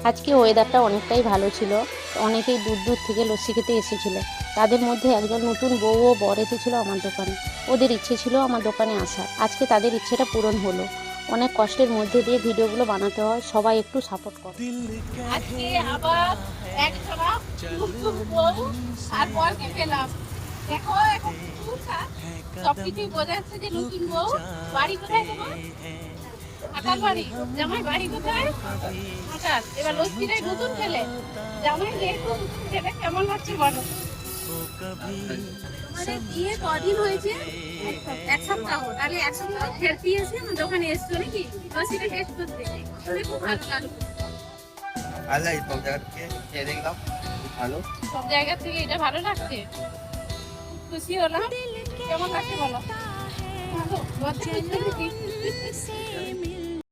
আজকে ওয়েদারটা অনেকটাই ভালো ছিল। অনেকেই দূর দূর থেকে লস্যি খেতে এসেছিল। তাদের মধ্যে একজন নতুন বউ ও বর এসেছিল আমার দোকানে। ওদের ইচ্ছে ছিল আমার দোকানে আসার। আজকে তাদের ইচ্ছেটা পূরণ হলো। অনেক কষ্টের মধ্যে দিয়ে ভিডিওগুলো বানাতে হয়, সবাই একটু সাপোর্ট করো। আজকে আবার একজনা নতুন বউ আর বরকে পেলাম। দেখো এখন সবকিছুই বোঝা যাচ্ছে যে নতুন বউ। বাড়ি কোথায় তোমার? আকাল বাড়ি। জামাই বাড়ি কোথায়? আকাল। এবার লস্যিটাই নতুন খেলে। জামাই যেহেতু নতুন খেলে কেমন লাগছে বলো? মানে বিয়ে কদিন হয়েছে? এক সপ্তাহ। তাহলে এক সপ্তাহ ফেরতি এসে আমার দোকানে এসছো নাকি? লস্যিটা টেস্ট করতে। খুব ভালো লাগলো। আল্লাহ সব জায়গা থেকে খেয়ে দেখলাম ভালো। সব জায়গা থেকে এটা ভালো লাগছে। খুশি হলাম। কেমন লাগছে বলো? ভালো।